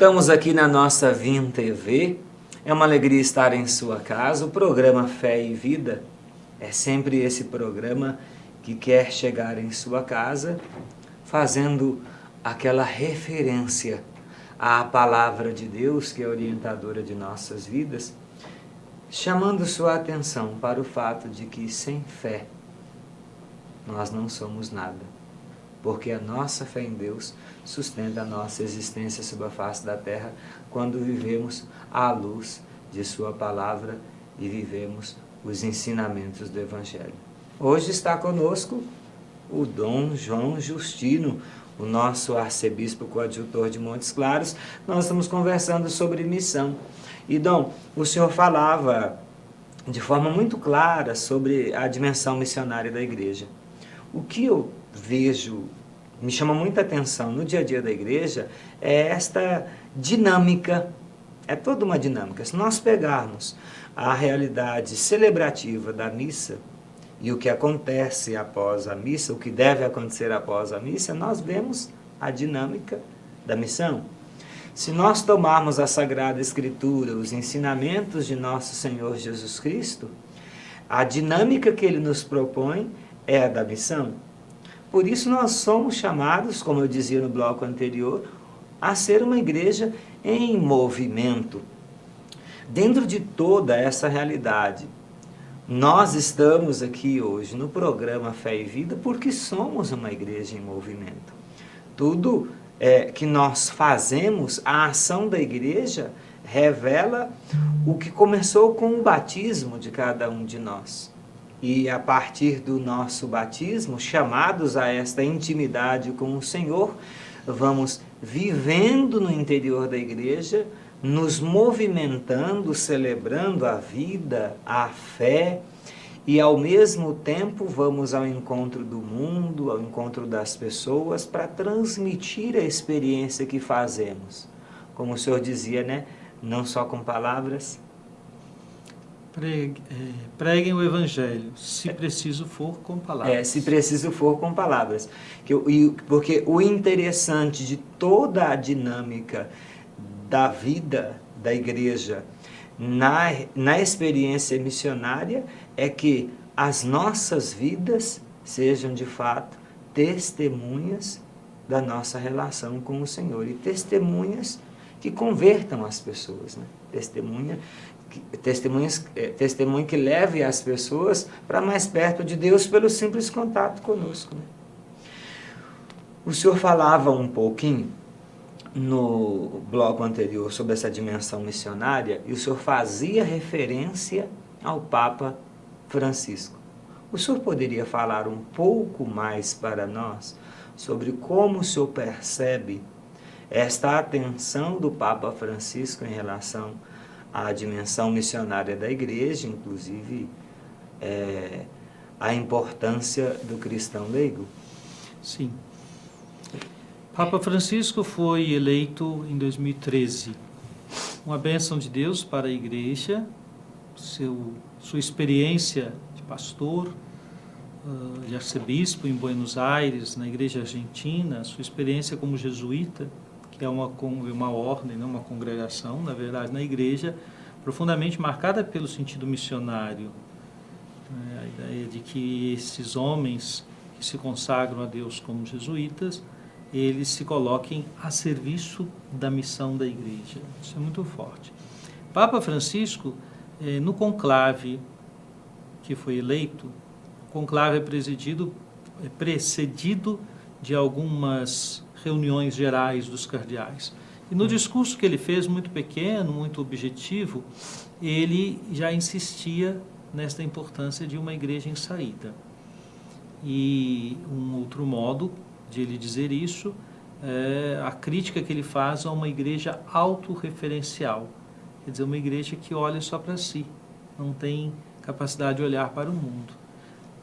Voltamos aqui na nossa Vim TV. É uma alegria estar em sua casa. O programa Fé e Vida é sempre esse programa que quer chegar em sua casa fazendo aquela referência à palavra de Deus, que é orientadora de nossas vidas, chamando sua atenção para o fato de que sem fé nós não somos nada. Porque a nossa fé em Deus sustenta a nossa existência sobre a face da terra quando vivemos à luz de sua palavra e vivemos os ensinamentos do Evangelho. Hoje está conosco o Dom João Justino, o nosso arcebispo coadjutor de Montes Claros. Nós estamos conversando sobre missão. E Dom, o senhor falava de forma muito clara sobre a dimensão missionária da igreja. O que eu vejo, me chama muita atenção no dia a dia da igreja, é esta dinâmica, é toda uma dinâmica. Se nós pegarmos a realidade celebrativa da missa e o que acontece após a missa, o que deve acontecer após a missa, nós vemos a dinâmica da missão. Se nós tomarmos a Sagrada Escritura, os ensinamentos de nosso Senhor Jesus Cristo, a dinâmica que ele nos propõe é a da missão. Por isso nós somos chamados, como eu dizia no bloco anterior, a ser uma igreja em movimento. Dentro de toda essa realidade, nós estamos aqui hoje no programa Fé e Vida porque somos uma igreja em movimento. Tudo que nós fazemos, a ação da igreja, revela o que começou com o batismo de cada um de nós. E a partir do nosso batismo, chamados a esta intimidade com o Senhor, vamos vivendo no interior da igreja, nos movimentando, celebrando a vida, a fé, e ao mesmo tempo vamos ao encontro do mundo, ao encontro das pessoas, para transmitir a experiência que fazemos. Como o senhor dizia, né? Não só com palavras. Preguem o Evangelho, se preciso for, com palavras. Se preciso for, com palavras. Porque o interessante de toda a dinâmica da vida da igreja na experiência missionária é que as nossas vidas sejam de fato testemunhas da nossa relação com o Senhor e testemunhas que convertam as pessoas, né? Testemunho que leve as pessoas para mais perto de Deus pelo simples contato conosco, né? O senhor falava um pouquinho no bloco anterior sobre essa dimensão missionária e o senhor fazia referência ao Papa Francisco. O senhor poderia falar um pouco mais para nós sobre como o senhor percebe esta atenção do Papa Francisco em relação à dimensão missionária da igreja, inclusive a importância do cristão leigo? Sim. Papa Francisco foi eleito em 2013. Uma bênção de Deus para a igreja, sua experiência de pastor, de arcebispo em Buenos Aires, na igreja argentina, sua experiência como jesuíta, que é uma ordem, não uma congregação, na verdade, na igreja, profundamente marcada pelo sentido missionário. A ideia de que esses homens que se consagram a Deus como jesuítas, eles se coloquem a serviço da missão da igreja. Isso é muito forte. Papa Francisco, no conclave que foi eleito, o conclave é precedido de algumas reuniões gerais dos cardeais. E no discurso que ele fez, muito pequeno, muito objetivo, ele já insistia nesta importância de uma igreja em saída. E um outro modo de ele dizer isso é a crítica que ele faz a uma igreja autorreferencial. Quer dizer, uma igreja que olha só para si, não tem capacidade de olhar para o mundo.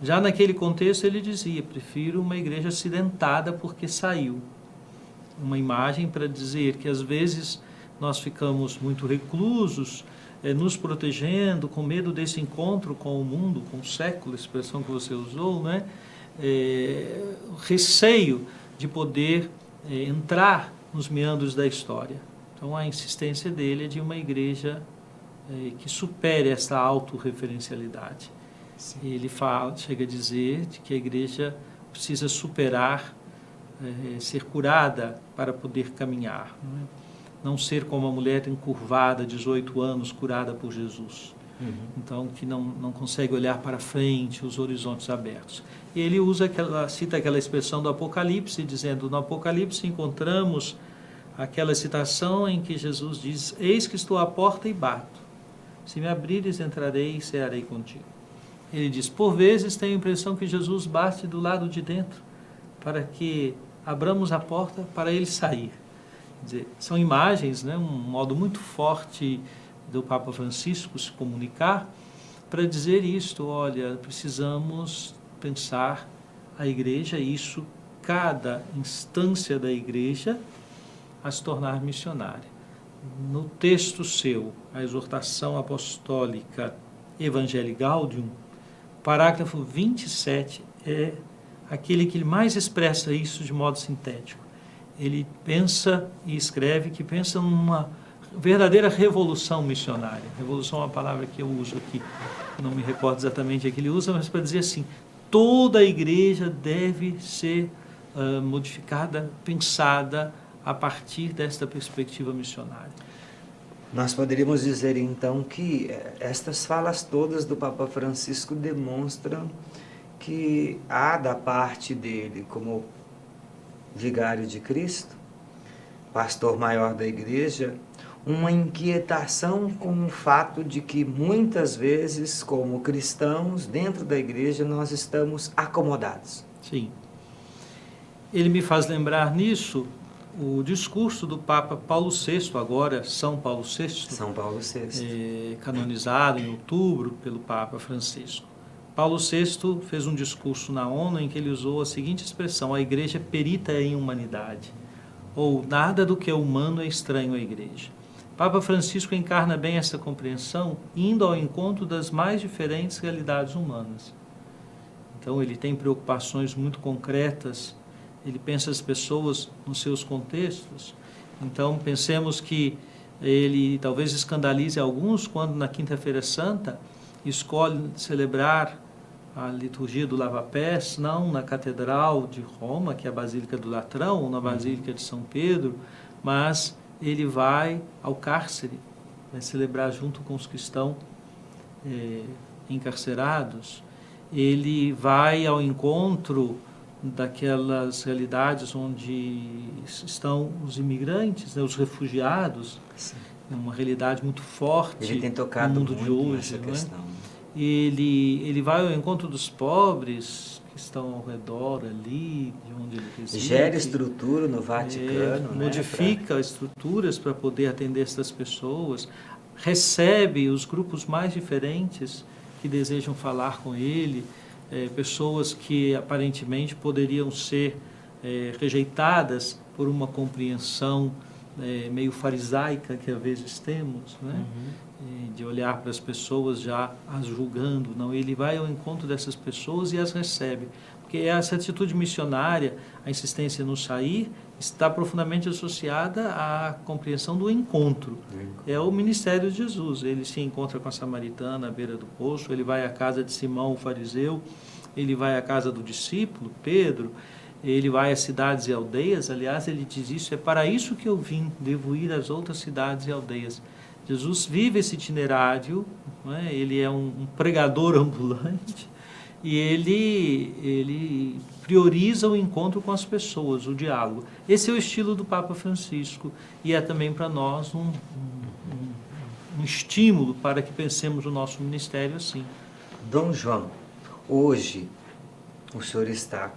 Já naquele contexto ele dizia, prefiro uma igreja acidentada porque saiu. Uma imagem para dizer que às vezes nós ficamos muito reclusos, nos protegendo, com medo desse encontro com o mundo, com o século, a expressão que você usou, né? Receio de poder entrar nos meandros da história. Então a insistência dele é de uma igreja que supere essa autorreferencialidade. Ele chega a dizer de que a igreja precisa superar, ser curada para poder caminhar. Não ser como a mulher encurvada, 18 anos, curada por Jesus. Então, que não consegue olhar para frente, os horizontes abertos. E ele cita aquela expressão do Apocalipse, dizendo, no Apocalipse encontramos aquela citação em que Jesus diz, eis que estou à porta e bato. Se me abrires, entrarei e cearei contigo. Ele diz, por vezes tenho a impressão que Jesus bate do lado de dentro, para que abramos a porta para ele sair. Quer dizer, são imagens, né, um modo muito forte do Papa Francisco se comunicar para dizer isto, olha, precisamos pensar a igreja, isso, cada instância da igreja a se tornar missionária. No texto seu, a exortação apostólica Evangelii Gaudium, parágrafo 27 é aquele que mais expressa isso de modo sintético. Ele pensa e escreve que pensa numa verdadeira revolução missionária. Revolução é uma palavra que eu uso aqui, não me recordo exatamente a que ele usa, mas para dizer assim, toda a igreja deve ser modificada, pensada a partir desta perspectiva missionária. Nós poderíamos dizer então que estas falas todas do Papa Francisco demonstram que há da parte dele, como vigário de Cristo, pastor maior da igreja, uma inquietação com o fato de que muitas vezes, como cristãos, dentro da igreja, nós estamos acomodados. Sim. Ele me faz lembrar nisso o discurso do Papa Paulo VI, agora São Paulo VI. São Paulo VI. Canonizado em outubro pelo Papa Francisco. Paulo VI fez um discurso na ONU em que ele usou a seguinte expressão, a igreja perita em humanidade, ou nada do que é humano é estranho à igreja. Papa Francisco encarna bem essa compreensão, indo ao encontro das mais diferentes realidades humanas. Então ele tem preocupações muito concretas, ele pensa as pessoas nos seus contextos. Então pensemos que ele talvez escandalize alguns quando na Quinta-feira Santa escolhe celebrar a liturgia do lava-pés, não na Catedral de Roma, que é a Basílica do Latrão, ou na Basílica de São Pedro, mas ele vai ao cárcere, vai celebrar junto com os que estão encarcerados. Ele vai ao encontro daquelas realidades onde estão os imigrantes, né, os refugiados. Sim. É uma realidade muito forte. Ele tem tocado no mundo muito de hoje, nessa questão. Ele vai ao encontro dos pobres que estão ao redor ali, de onde ele reside. Gera estrutura no Vaticano. Modifica estruturas para poder atender essas pessoas. Recebe os grupos mais diferentes que desejam falar com ele, pessoas que aparentemente poderiam ser rejeitadas por uma compreensão meio farisaica que às vezes temos, né? De olhar para as pessoas já as julgando. Não, ele vai ao encontro dessas pessoas e as recebe. Porque essa atitude missionária, a insistência no sair, está profundamente associada à compreensão do encontro. É o ministério de Jesus. Ele se encontra com a samaritana à beira do poço, ele vai à casa de Simão, o fariseu, ele vai à casa do discípulo, Pedro, ele vai às cidades e aldeias. Aliás, ele diz isso, é para isso que eu vim, devo ir às outras cidades e aldeias. Jesus vive esse itinerário, né? Ele é um pregador ambulante e ele prioriza o encontro com as pessoas, o diálogo. Esse é o estilo do Papa Francisco e é também para nós um estímulo para que pensemos o nosso ministério assim. Dom João, hoje o senhor está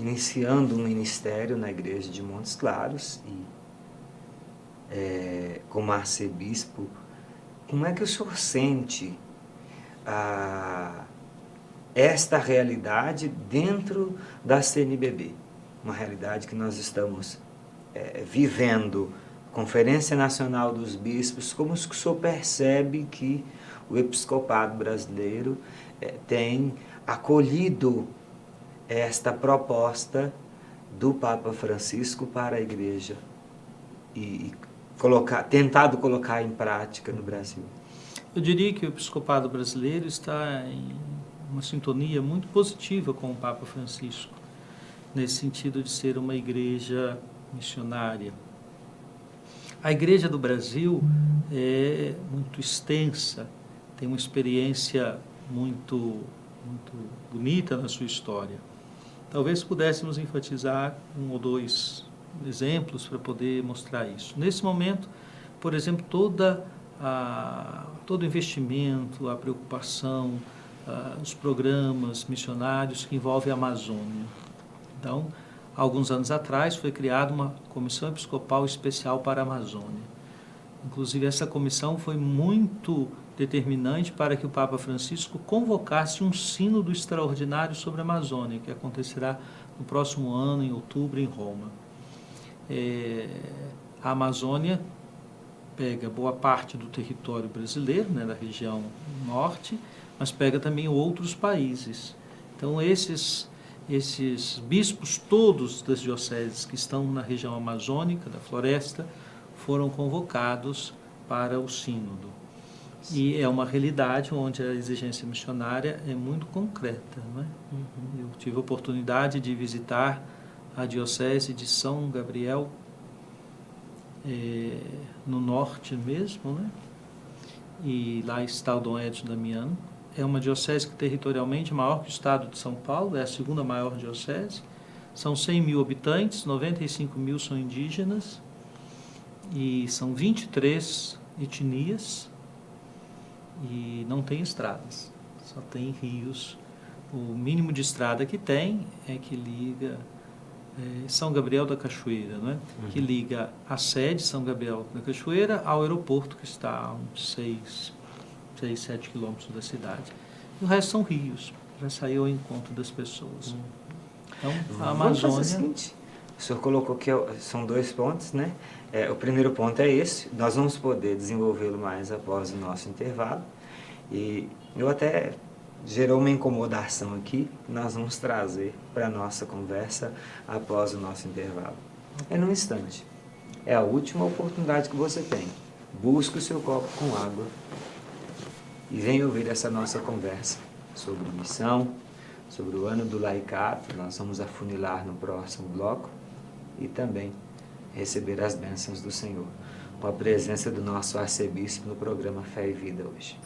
iniciando um ministério na igreja de Montes Claros e como arcebispo, como é que o senhor sente esta realidade dentro da CNBB? Uma realidade que nós estamos vivendo, Conferência Nacional dos Bispos, como o senhor percebe que o episcopado brasileiro tem acolhido esta proposta do Papa Francisco para a igreja e tentado colocar em prática no Brasil? Eu diria que o episcopado brasileiro está em uma sintonia muito positiva com o Papa Francisco, nesse sentido de ser uma igreja missionária. A igreja do Brasil é muito extensa, tem uma experiência muito bonita na sua história. Talvez pudéssemos enfatizar um ou dois exemplos para poder mostrar isso. Nesse momento, por exemplo, todo o investimento, a preocupação, os programas missionários que envolvem a Amazônia. Então, alguns anos atrás foi criada uma comissão episcopal especial para a Amazônia. Inclusive, essa comissão foi muito determinante para que o Papa Francisco convocasse um sínodo extraordinário sobre a Amazônia, que acontecerá no próximo ano, em outubro, em Roma. A Amazônia pega boa parte do território brasileiro, né, da região norte, mas pega também outros países. Então, esses bispos todos das dioceses que estão na região amazônica, da floresta, foram convocados para o sínodo. E é uma realidade onde a exigência missionária é muito concreta, não é? Eu tive a oportunidade de visitar a diocese de São Gabriel, no norte mesmo, né? E lá está o Dom Edson Damiano. É uma diocese que territorialmente é maior que o estado de São Paulo, é a segunda maior diocese. São 100 mil habitantes, 95 mil são indígenas, e são 23 etnias, e não tem estradas, só tem rios. O mínimo de estrada que tem é que liga São Gabriel da Cachoeira, não é? Que liga a sede São Gabriel da Cachoeira ao aeroporto, que está a uns 7 quilômetros da cidade. E o resto são rios, para sair ao encontro das pessoas. Então, a Amazônia... Vamos fazer o seguinte, o senhor colocou que são 2 pontos, né? O primeiro ponto é esse, nós vamos poder desenvolvê-lo mais após o nosso intervalo. E eu até gerou uma incomodação aqui, nós vamos trazer para a nossa conversa após o nosso intervalo. É num instante. É a última oportunidade que você tem. Busque o seu copo com água e venha ouvir essa nossa conversa sobre missão, sobre o ano do laicato. Nós vamos afunilar no próximo bloco e também receber as bênçãos do Senhor, com a presença do nosso arcebispo no programa Fé e Vida hoje.